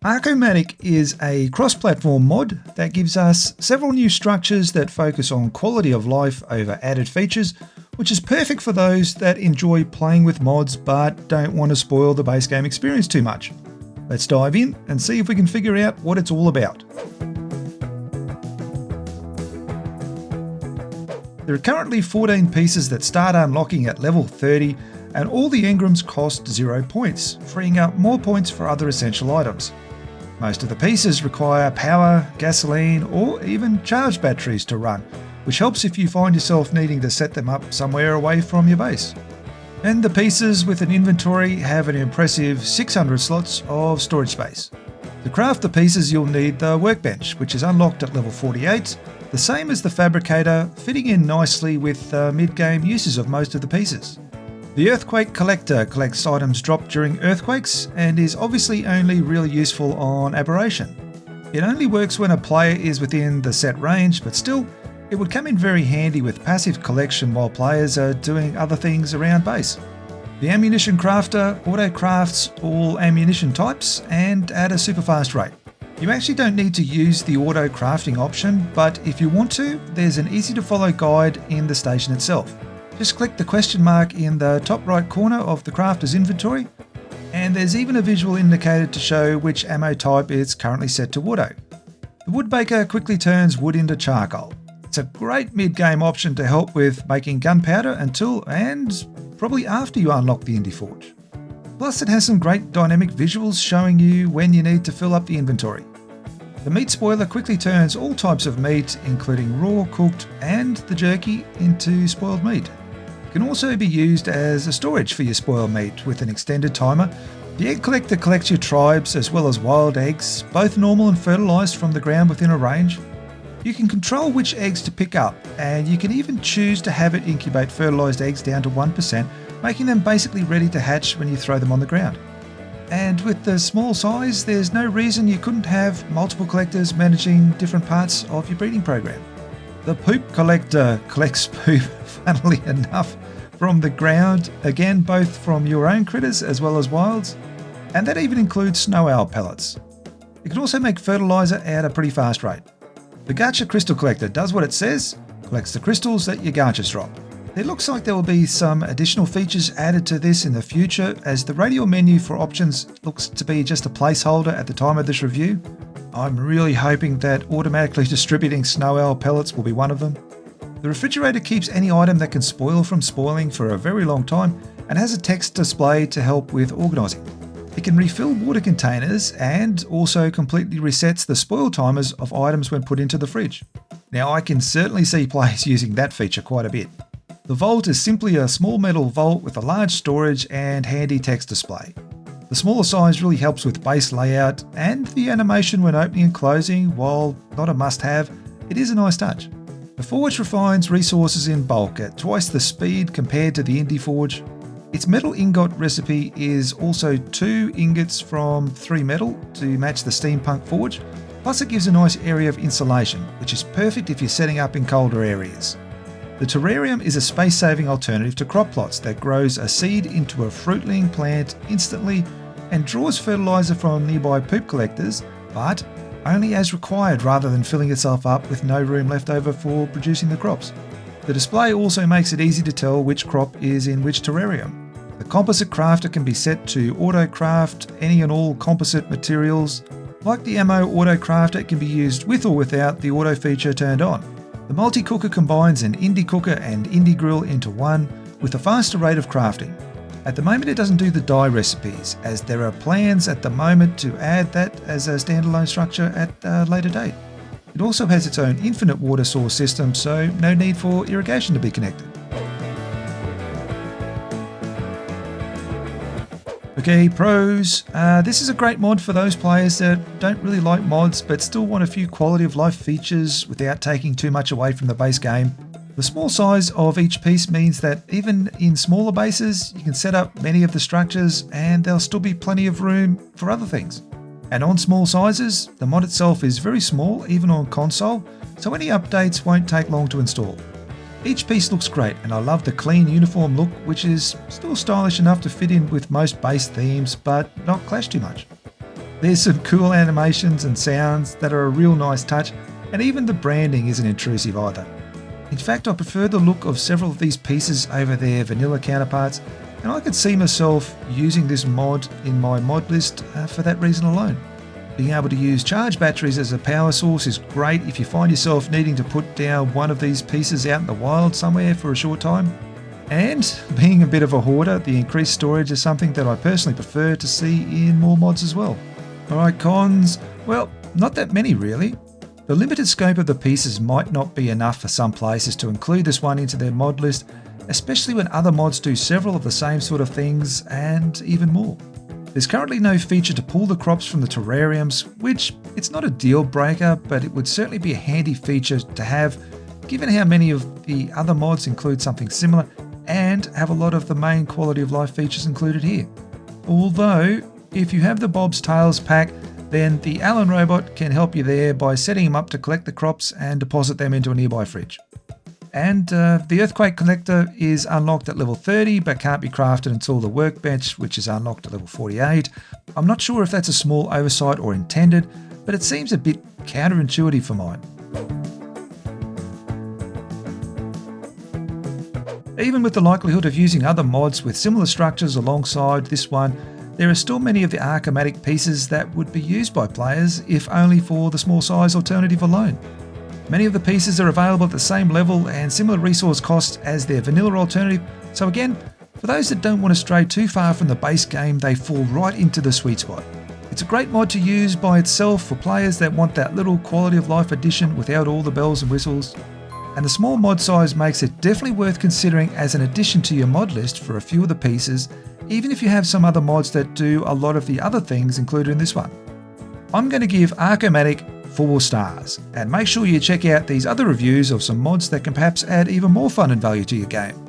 Arkomatic is a cross-platform mod that gives us several new structures that focus on quality of life over added features, which is perfect for those that enjoy playing with mods but don't want to spoil the base game experience too much. Let's dive in and see if we can figure out what it's all about. There are currently 14 pieces that start unlocking at level 30, and all the engrams cost 0 points, freeing up more points for other essential items. Most of the pieces require power, gasoline, or even charge batteries to run, which helps if you find yourself needing to set them up somewhere away from your base. And the pieces with an inventory have an impressive 600 slots of storage space. To craft the pieces, you'll need the workbench, which is unlocked at level 48, the same as the fabricator, fitting in nicely with the mid-game uses of most of the pieces. The Earthquake Collector collects items dropped during earthquakes and is obviously only really useful on aberration. It only works when a player is within the set range, but still, it would come in very handy with passive collection while players are doing other things around base. The Ammunition Crafter auto-crafts all ammunition types and at a super fast rate. You actually don't need to use the auto-crafting option, but if you want to, there's an easy-to-follow guide in the station itself. Just click the question mark in the top right corner of the crafter's inventory, and there's even a visual indicator to show which ammo type is currently set to auto. The Woodbaker quickly turns wood into charcoal. It's a great mid-game option to help with making gunpowder until and probably after you unlock the Indie Forge. Plus it has some great dynamic visuals showing you when you need to fill up the inventory. The meat spoiler quickly turns all types of meat, including raw, cooked, and the jerky, into spoiled meat. It can also be used as a storage for your spoiled meat with an extended timer. The Egg Collector collects your tribes as well as wild eggs, both normal and fertilised from the ground within a range. You can control which eggs to pick up, and you can even choose to have it incubate fertilised eggs down to 1%, making them basically ready to hatch when you throw them on the ground. And with the small size, there's no reason you couldn't have multiple collectors managing different parts of your breeding program. The Poop Collector collects poop, funnily enough, from the ground, again both from your own critters as well as wilds, and that even includes snow owl pellets. It can also make fertiliser at a pretty fast rate. The Gacha Crystal Collector does what it says, collects the crystals that your Gachas drop. It looks like there will be some additional features added to this in the future, as the radial menu for options looks to be just a placeholder at the time of this review. I'm really hoping that automatically distributing snow owl pellets will be one of them. The refrigerator keeps any item that can spoil from spoiling for a very long time and has a text display to help with organising. It can refill water containers and also completely resets the spoil timers of items when put into the fridge. Now I can certainly see players using that feature quite a bit. The vault is simply a small metal vault with a large storage and handy text display. The smaller size really helps with base layout, and the animation when opening and closing, while not a must-have, it is a nice touch. The Forge refines resources in bulk at twice the speed compared to the Indie Forge. Its metal ingot recipe is also 2 ingots from 3 metal to match the Steampunk Forge, plus it gives a nice area of insulation, which is perfect if you're setting up in colder areas. The terrarium is a space-saving alternative to crop plots that grows a seed into a fruitling plant instantly and draws fertiliser from nearby poop collectors, but only as required rather than filling itself up with no room left over for producing the crops. The display also makes it easy to tell which crop is in which terrarium. The Composite Crafter can be set to auto-craft any and all composite materials. Like the Ammo Auto-Crafter, it can be used with or without the auto feature turned on. The multi-cooker combines an Indie Cooker and Indie Grill into one with a faster rate of crafting. At the moment it doesn't do the dye recipes, as there are plans at the moment to add that as a standalone structure at a later date. It also has its own infinite water source system, so no need for irrigation to be connected. Okay, pros. This is a great mod for those players that don't really like mods but still want a few quality of life features without taking too much away from the base game. The small size of each piece means that even in smaller bases, you can set up many of the structures and there'll still be plenty of room for other things. And on small sizes, the mod itself is very small, even on console, so any updates won't take long to install. Each piece looks great, and I love the clean uniform look, which is still stylish enough to fit in with most base themes, but not clash too much. There's some cool animations and sounds that are a real nice touch, and even the branding isn't intrusive either. In fact, I prefer the look of several of these pieces over their vanilla counterparts, and I could see myself using this mod in my mod list for that reason alone. Being able to use charge batteries as a power source is great if you find yourself needing to put down one of these pieces out in the wild somewhere for a short time. And being a bit of a hoarder, the increased storage is something that I personally prefer to see in more mods as well. Alright, cons, well, not that many really. The limited scope of the pieces might not be enough for some places to include this one into their mod list, especially when other mods do several of the same sort of things and even more. There's currently no feature to pull the crops from the terrariums, which it's not a deal breaker, but it would certainly be a handy feature to have, given how many of the other mods include something similar and have a lot of the main quality of life features included here. Although, if you have the Bob's Tales pack, then the Allen robot can help you there by setting him up to collect the crops and deposit them into a nearby fridge. And the Earthquake Collector is unlocked at level 30 but can't be crafted until the Workbench, which is unlocked at level 48. I'm not sure if that's a small oversight or intended, but it seems a bit counterintuitive for mine. Even with the likelihood of using other mods with similar structures alongside this one, there are still many of the Arkomatic pieces that would be used by players if only for the small size alternative alone. Many of the pieces are available at the same level and similar resource costs as their vanilla alternative, so again, for those that don't want to stray too far from the base game, they fall right into the sweet spot. It's a great mod to use by itself for players that want that little quality of life addition without all the bells and whistles, and the small mod size makes it definitely worth considering as an addition to your mod list for a few of the pieces, even if you have some other mods that do a lot of the other things included in this one. I'm going to give Arkomatic 4 stars, and make sure you check out these other reviews of some mods that can perhaps add even more fun and value to your game.